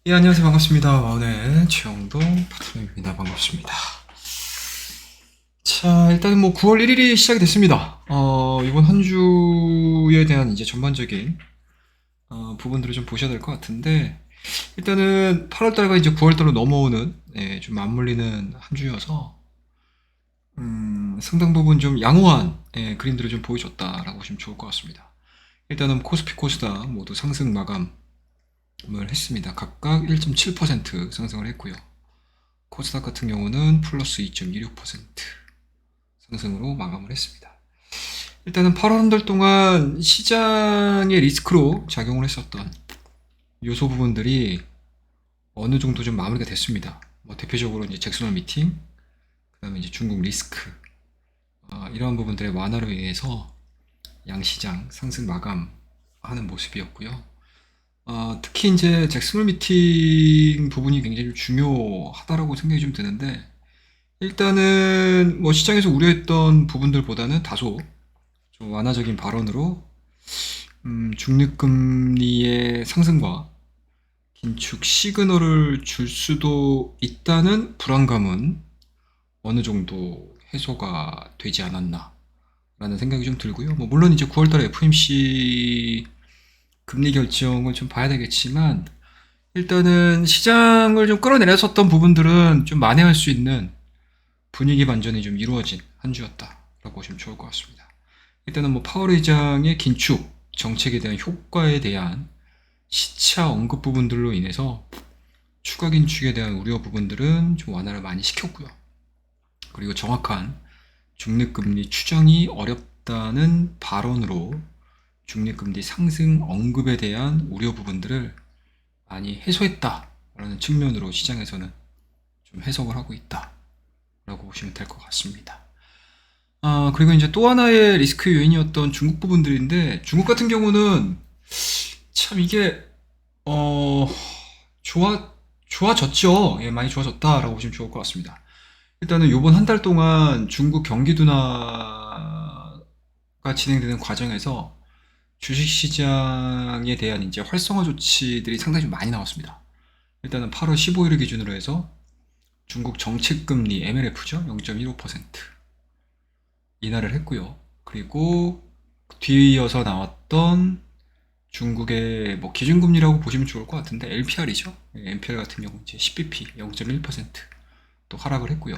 예, 안녕하세요. 반갑습니다. 와운의 최영동 파트너입니다. 반갑습니다. 자, 일단은 뭐 9월 1일이 시작이 됐습니다. 이번 한 주에 대한 이제 전반적인 부분들을 좀 보셔야 될 것 같은데, 일단은 8월달과 이제 9월달로 넘어오는, 좀 맞물리는 한 주여서, 상당 부분 좀 양호한, 그림들을 좀 보여줬다라고 보시면 좋을 것 같습니다. 일단은 코스피 코스닥 모두 상승 마감을 했습니다. 각각 1.7% 상승을 했고요. 코스닥 같은 경우는 플러스 2.26% 상승으로 마감을 했습니다. 일단은 8월 한 달 동안 시장의 리스크로 작용을 했었던 요소 부분들이 어느 정도 좀 마무리가 됐습니다. 뭐 대표적으로 이제 잭슨홀 미팅, 그 다음에 이제 중국 리스크, 이러한 부분들의 완화로 인해서 양시장 상승 마감하는 모습이었고요. 특히 이제 잭슨홀 미팅 부분이 굉장히 중요하다라고 생각이 좀 드는데, 일단은 뭐 시장에서 우려했던 부분들보다는 다소 좀 완화적인 발언으로 중립금리의 상승과 긴축 시그널을 줄 수도 있다는 불안감은 어느 정도 해소가 되지 않았나 라는 생각이 좀 들고요. 뭐 물론 이제 9월달에 FOMC 금리 결정을 좀 봐야 되겠지만, 일단은 시장을 좀 끌어내렸었던 부분들은 좀 만회할 수 있는 분위기 반전이 좀 이루어진 한 주였다라고 보시면 좋을 것 같습니다. 일단은 뭐 파월 의장의 긴축 정책에 대한 효과에 대한 시차 언급 부분들로 인해서 추가 긴축에 대한 우려 부분들은 좀 완화를 많이 시켰고요. 그리고 정확한 중립금리 추정이 어렵다는 발언으로 중립금리 상승 언급에 대한 우려 부분들을 많이 해소했다라는 측면으로 시장에서는 좀 해석을 하고 있다라고 보시면 될 것 같습니다. 그리고 이제 또 하나의 리스크 요인이었던 중국 부분들인데, 중국 같은 경우는 참 이게 좋아졌죠. 예, 많이 좋아졌다라고 보시면 좋을 것 같습니다. 일단은 요번 한 달 동안 중국 경기 둔화가 진행되는 과정에서 주식시장에 대한 이제 활성화 조치들이 상당히 좀 많이 나왔습니다. 일단은 8월 15일을 기준으로 해서 중국 정책금리 MLF죠. 0.15% 인하를 했고요. 그리고 뒤이어서 나왔던 중국의 뭐 기준금리라고 보시면 좋을 것 같은데 LPR이죠. LPR 같은 경우 이제 10bp 0.1%또 하락을 했고요.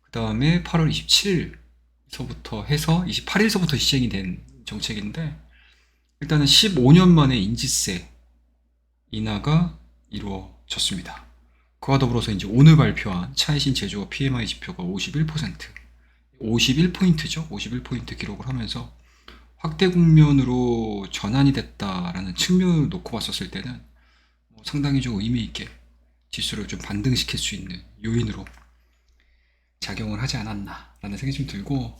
그 다음에 8월 27일서부터 해서 28일서부터 시행이 된 정책인데, 일단은 15년 만에 인지세 인하가 이루어졌습니다. 그와 더불어서 이제 오늘 발표한 차이신 제조업 PMI 지표가 51%죠. 51포인트 기록을 하면서 확대 국면으로 전환이 됐다라는 측면을 놓고 봤었을 때는 상당히 좀 의미 있게 지수를 좀 반등시킬 수 있는 요인으로 작용을 하지 않았나라는 생각이 좀 들고,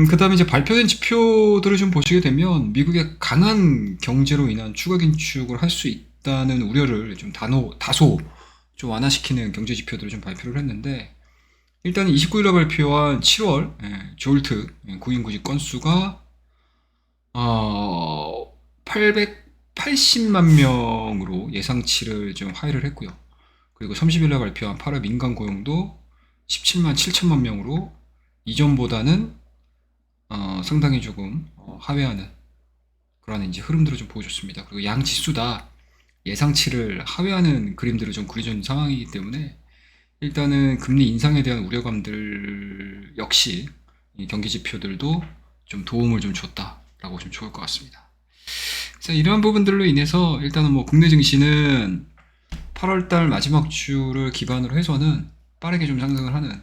그 다음에 이제 발표된 지표들을 좀 보시게 되면 미국의 강한 경제로 인한 추가 긴축을 할 수 있다는 우려를 좀 다소 좀 완화시키는 경제 지표들을 좀 발표를 했는데, 일단 29일에 발표한 7월 졸트 구인 구직 건수가 880만 명으로 예상치를 좀 하회를 했고요. 그리고 30일에 발표한 8월 민간 고용도 17만 7천만 명으로 이전보다는 상당히 조금 하회하는 그런 이제 흐름들을 좀 보여줬습니다. 그리고 양 지수 다 예상치를 하회하는 그림들을 좀 그려준 상황이기 때문에, 일단은 금리 인상에 대한 우려감들 역시 이 경기 지표들도 좀 도움을 좀 줬다라고 좀 좋을 것 같습니다. 그래서 이러한 부분들로 인해서 일단은 뭐 국내 증시는 8월달 마지막 주를 기반으로 해서는 빠르게 좀 상승을 하는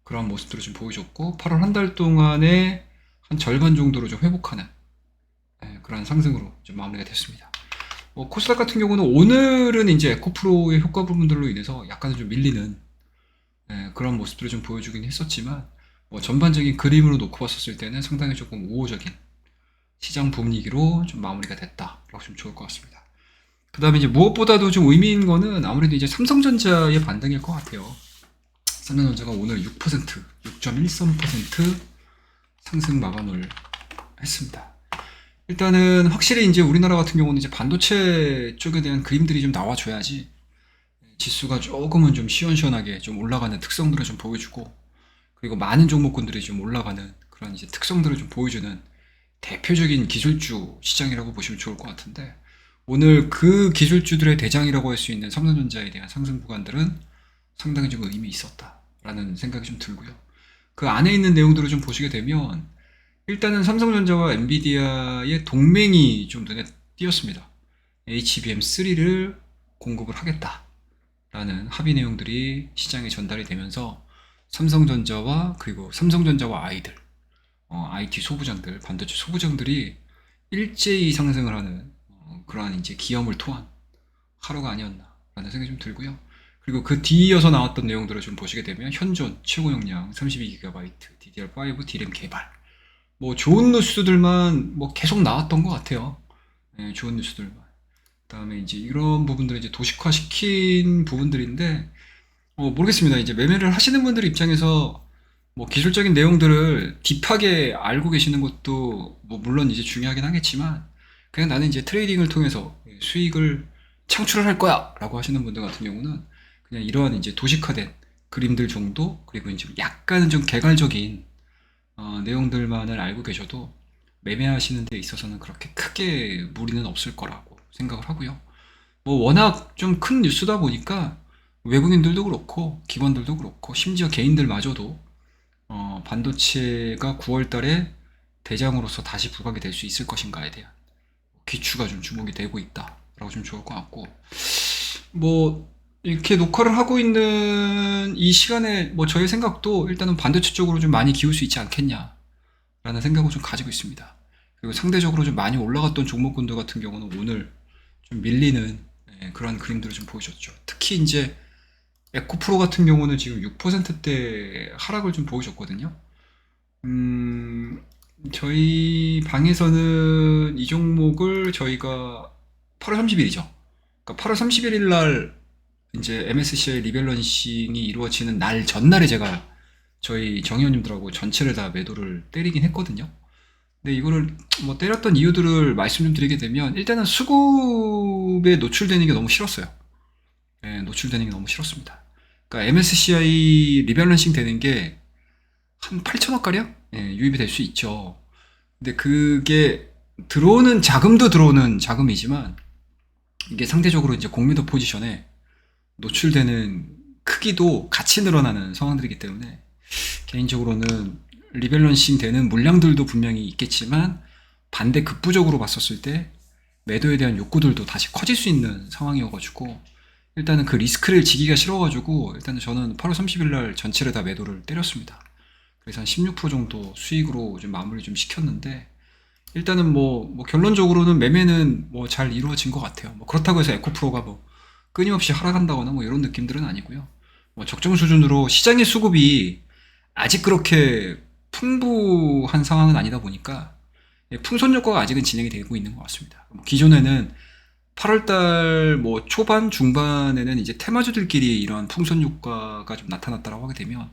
그런 모습들을 좀 보여줬고, 8월 한 달 동안에 한 절반 정도로 좀 회복하는 그런 상승으로 좀 마무리가 됐습니다. 코스닥 같은 경우는 오늘은 이제 에코프로의 효과 부분들로 인해서 약간은 좀 밀리는 그런 모습들을 좀 보여주긴 했었지만, 전반적인 그림으로 놓고 봤었을 때는 상당히 조금 우호적인 시장 분위기로 좀 마무리가 됐다라고 좀 좋을 것 같습니다. 그 다음에 이제 무엇보다도 좀 의미 있는 거는 아무래도 이제 삼성전자의 반등일 것 같아요. 삼성전자가 오늘 6.13% 상승 마감을 했습니다. 일단은 확실히 이제 우리나라 같은 경우는 이제 반도체 쪽에 대한 그림들이 좀 나와줘야지 지수가 조금은 좀 시원시원하게 좀 올라가는 특성들을 좀 보여주고, 그리고 많은 종목군들이 좀 올라가는 그런 이제 특성들을 좀 보여주는 대표적인 기술주 시장이라고 보시면 좋을 것 같은데, 오늘 그 기술주들의 대장이라고 할 수 있는 삼성전자에 대한 상승 구간들은 상당히 좀 의미 있었다라는 생각이 좀 들고요. 그 안에 있는 내용들을 좀 보시게 되면 일단은 삼성전자와 엔비디아의 동맹이 좀 눈에 띄었습니다. HBM3를 공급을 하겠다라는 합의 내용들이 시장에 전달이 되면서 삼성전자와 그리고 삼성전자와 아이들, IT 소부장들, 반도체 소부장들이 일제히 상승을 하는 그러한 이제 기염을 토한 하루가 아니었나라는 생각이 좀 들고요. 그리고 그 뒤이어서 나왔던 내용들을 좀 보시게 되면 현존 최고 용량 32GB DDR5 D램 개발, 뭐 좋은 뉴스들만 뭐 계속 나왔던 것 같아요. 네, 좋은 뉴스들만. 그다음에 이제 이런 부분들을 이제 도식화시킨 부분들인데, 모르겠습니다. 이제 매매를 하시는 분들 입장에서 뭐 기술적인 내용들을 딥하게 알고 계시는 것도 뭐 물론 이제 중요하긴 하겠지만, 그냥 나는 이제 트레이딩을 통해서 수익을 창출을 할 거야 라고 하시는 분들 같은 경우는 그냥 이러한 이제 도식화된 그림들 정도, 그리고 이제 약간은 좀 개괄적인 내용들만을 알고 계셔도 매매하시는 데 있어서는 그렇게 크게 무리는 없을 거라고 생각을 하고요. 뭐 워낙 좀 큰 뉴스다 보니까 외국인들도 그렇고 기관들도 그렇고 심지어 개인들마저도 반도체가 9월 달에 대장으로서 다시 부각이 될 수 있을 것인가에 대한 귀추가 좀 주목이 되고 있다라고 좀 좋을 것 같고, 뭐 이렇게 녹화를 하고 있는 이 시간에 뭐 저의 생각도 일단은 반도체 쪽으로 좀 많이 기울 수 있지 않겠냐라는 생각을 좀 가지고 있습니다. 그리고 상대적으로 좀 많이 올라갔던 종목군들 같은 경우는 오늘 좀 밀리는 그런 그림들을 좀 보여줬죠. 특히 이제 에코프로 같은 경우는 지금 6%대 하락을 좀 보여줬거든요. 저희 방에서는 이 종목을 저희가 8월 30일이죠. 그러니까 8월 31일 날 이제 MSCI 리밸런싱이 이루어지는 날 전날에 제가 저희 정의원님들하고 전체를 다 매도를 때리긴 했거든요. 근데 이거를 뭐 때렸던 이유들을 말씀 좀 드리게 되면, 일단은 수급에 노출되는 게 너무 싫었어요. 예, 노출되는 게 너무 싫었습니다. 그러니까 MSCI 리밸런싱 되는 게 한 8천억 가량 유입이 될 수 있죠. 근데 그게 들어오는 자금도 들어오는 자금이지만 이게 상대적으로 이제 공매도 포지션에 노출되는 크기도 같이 늘어나는 상황들이기 때문에 개인적으로는 리밸런싱 되는 물량들도 분명히 있겠지만 반대 급부적으로 봤었을 때 매도에 대한 욕구들도 다시 커질 수 있는 상황이어가지고 일단은 그 리스크를 지기가 싫어가지고 일단은 저는 8월 30일 날 전체를 다 매도를 때렸습니다. 그래서 한 16% 정도 수익으로 좀 마무리 좀 시켰는데, 일단은 뭐 결론적으로는 매매는 뭐 잘 이루어진 것 같아요. 뭐 그렇다고 해서 에코프로가 뭐 끊임없이 하락한다거나 뭐 이런 느낌들은 아니고요. 뭐 적정 수준으로 시장의 수급이 아직 그렇게 풍부한 상황은 아니다 보니까 풍선 효과가 아직은 진행이 되고 있는 것 같습니다. 뭐 기존에는 8월달 뭐 초반 중반에는 이제 테마주들끼리 이런 풍선 효과가 좀 나타났다고 하게 되면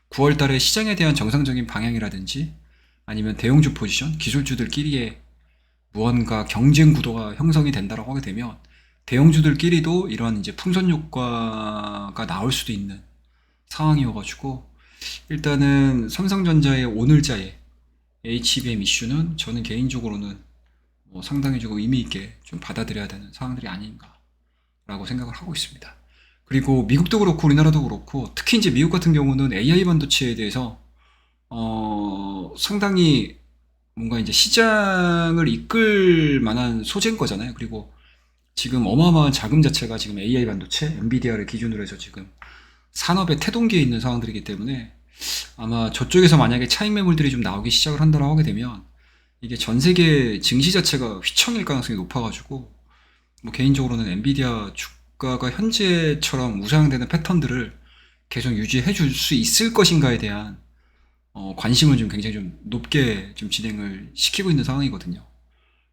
9월달에 시장에 대한 정상적인 방향이라든지 아니면 대형주 포지션, 기술주들끼리의 무언가 경쟁 구도가 형성이 된다고 하게 되면 대형주들끼리도 이런 이제 풍선 효과가 나올 수도 있는 상황이어가지고, 일단은 삼성전자의 오늘자의 HBM 이슈는 저는 개인적으로는 뭐 상당히 좀 의미 있게 좀 받아들여야 되는 상황들이 아닌가라고 생각을 하고 있습니다. 그리고 미국도 그렇고 우리나라도 그렇고 특히 이제 미국 같은 경우는 AI 반도체에 대해서 상당히 뭔가 이제 시장을 이끌 만한 소재인 거잖아요. 그리고 지금 어마어마한 자금 자체가 지금 AI 반도체, 엔비디아를 기준으로 해서 지금 산업의 태동기에 있는 상황들이기 때문에 아마 저쪽에서 만약에 차익 매물들이 좀 나오기 시작을 한다고 하게 되면 이게 전 세계 증시 자체가 휘청일 가능성이 높아가지고, 뭐 개인적으로는 엔비디아 주가가 현재처럼 우상향되는 패턴들을 계속 유지해 줄 수 있을 것인가에 대한 관심을 좀 굉장히 좀 높게 좀 진행을 시키고 있는 상황이거든요.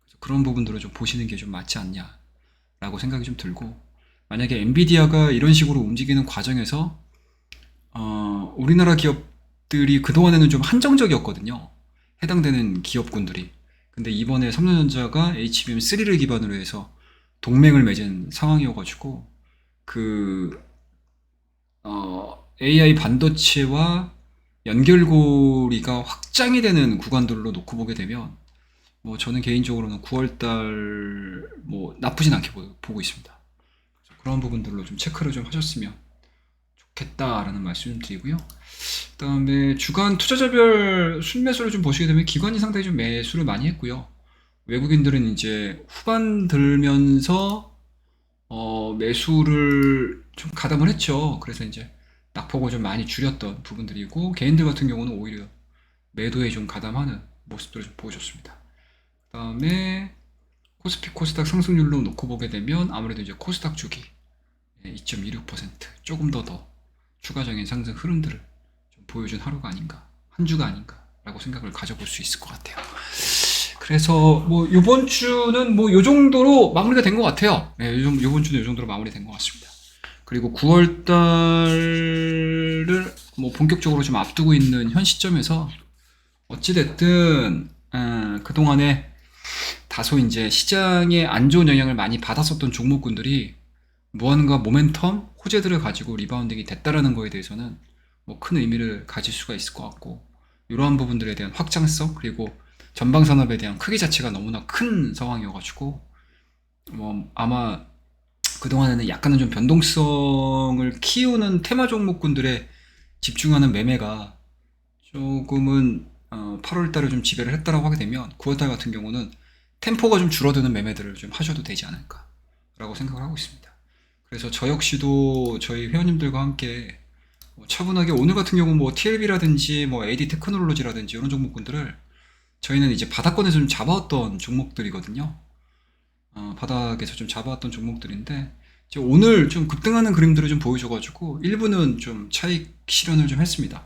그래서 그런 부분들을 좀 보시는 게 좀 맞지 않냐라고 생각이 좀 들고, 만약에 엔비디아가 이런 식으로 움직이는 과정에서 우리나라 기업들이 그동안에는 좀 한정적이었거든요. 해당되는 기업군들이. 근데 이번에 삼성전자가 HBM3를 기반으로 해서 동맹을 맺은 상황이어가지고 그 AI 반도체와 연결고리가 확장이 되는 구간들로 놓고 보게 되면 뭐 저는 개인적으로는 9월달 뭐 나쁘진 않게 보고 있습니다. 그런 부분들로 좀 체크를 좀 하셨으면 좋겠다라는 말씀 좀 드리고요. 그다음에 주간 투자자별 순매수를 좀 보시게 되면 기관이 상당히 좀 매수를 많이 했고요. 외국인들은 이제 후반 들면서 매수를 좀 가담을 했죠. 그래서 이제 낙폭을 좀 많이 줄였던 부분들이고 개인들 같은 경우는 오히려 매도에 좀 가담하는 모습들을 좀 보여줬습니다. 그다음에 코스피 코스닥 상승률로 놓고 보게 되면 아무래도 이제 코스닥 쪽이 2.26% 조금 더 추가적인 상승 흐름들을 좀 보여준 하루가 아닌가, 한 주가 아닌가라고 생각을 가져볼 수 있을 것 같아요. 그래서 뭐 이번 주는 뭐 요 정도로 마무리가 된 것 같아요. 네, 요번 주는 요 정도로 마무리된 것 같습니다. 그리고 9월 달을 뭐 본격적으로 좀 앞두고 있는 현 시점에서 어찌됐든 그동안에 다소 이제 시장에 안 좋은 영향을 많이 받았었던 종목군들이 무언가 모멘텀, 호재들을 가지고 리바운딩이 됐다라는 거에 대해서는 뭐 큰 의미를 가질 수가 있을 것 같고 이러한 부분들에 대한 확장성 그리고 전방 산업에 대한 크기 자체가 너무나 큰 상황이어가지고 뭐 아마 그동안에는 약간은 좀 변동성을 키우는 테마 종목군들에 집중하는 매매가 조금은 8월 달에 좀 지배를 했다라고 하게 되면 9월 달 같은 경우는 템포가 좀 줄어드는 매매들을 좀 하셔도 되지 않을까라고 생각을 하고 있습니다. 그래서 저 역시도 저희 회원님들과 함께 차분하게 오늘 같은 경우 뭐 TLB라든지 뭐 AD 테크놀로지라든지 이런 종목군들을 저희는 이제 바닥권에서 좀 잡아왔던 종목들이거든요. 바닥에서 좀 잡아왔던 종목들인데 이제 오늘 좀 급등하는 그림들을 좀 보여줘가지고 일부는 좀 차익 실현을 좀 했습니다.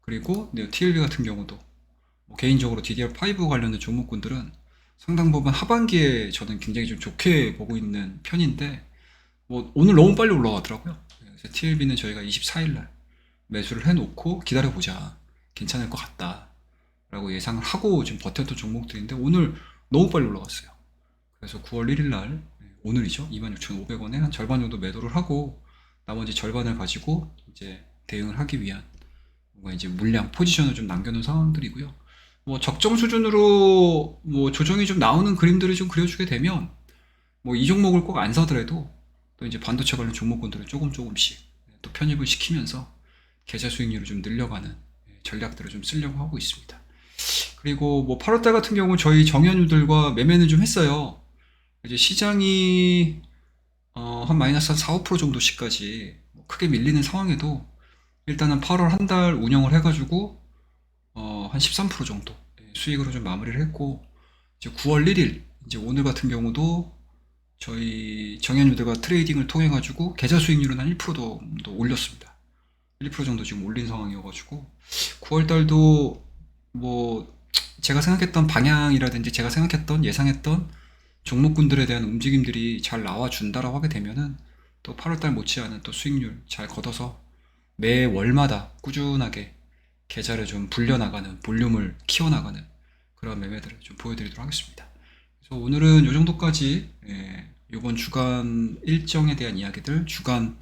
그리고 TLB 같은 경우도 뭐 개인적으로 DDR5 관련된 종목군들은 상당 부분 하반기에 저는 굉장히 좀 좋게 보고 있는 편인데 뭐 오늘 너무 빨리 올라가더라고요. 그래서 TLB는 저희가 24일날 매수를 해놓고 기다려보자, 괜찮을 것 같다 라고 예상을 하고 지금 버텼던 종목들인데 오늘 너무 빨리 올라갔어요. 그래서 9월 1일날 오늘이죠. 26,500원에 한 절반 정도 매도를 하고 나머지 절반을 가지고 이제 대응을 하기 위한 뭔가 이제 물량 포지션을 좀 남겨놓은 상황들이고요. 뭐 적정 수준으로 뭐 조정이 좀 나오는 그림들을 좀 그려주게 되면 뭐 이 종목을 꼭 안 사더라도 또 이제 반도체 관련 종목군들을 조금씩 또 편입을 시키면서 계좌 수익률을 좀 늘려가는 전략들을 좀 쓰려고 하고 있습니다. 그리고 뭐 8월달 같은 경우 저희 정현우들과 매매는 좀 했어요. 이제 시장이 한 마이너스 한 4, 5% 정도씩까지 크게 밀리는 상황에도 일단은 8월 한 달 운영을 해가지고 한 13% 정도 수익으로 좀 마무리를 했고 이제 9월 1일 이제 오늘 같은 경우도 저희 정현우들과 트레이딩을 통해 가지고 계좌 수익률은 한 1% 정도 올렸습니다. 1% 정도 지금 올린 상황이어가지고 9월 달도 뭐 제가 생각했던 방향이라든지 제가 생각했던 예상했던 종목군들에 대한 움직임들이 잘 나와준다라고 하게 되면은 또 8월달 못지않은 또 수익률 잘 걷어서 매 월마다 꾸준하게 계좌를 좀 불려나가는 볼륨을 키워나가는 그런 매매들을 좀 보여드리도록 하겠습니다. 그래서 오늘은 이 정도까지 이번 주간 일정에 대한 이야기들, 주간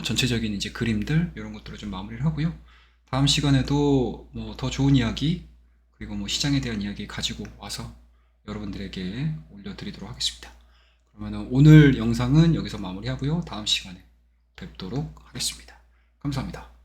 전체적인 이제 그림들 이런 것들을 좀 마무리를 하고요. 다음 시간에도 뭐 더 좋은 이야기 그리고 뭐 시장에 대한 이야기 가지고 와서 여러분들에게 올려드리도록 하겠습니다. 그러면 오늘 영상은 여기서 마무리하고요. 다음 시간에 뵙도록 하겠습니다. 감사합니다.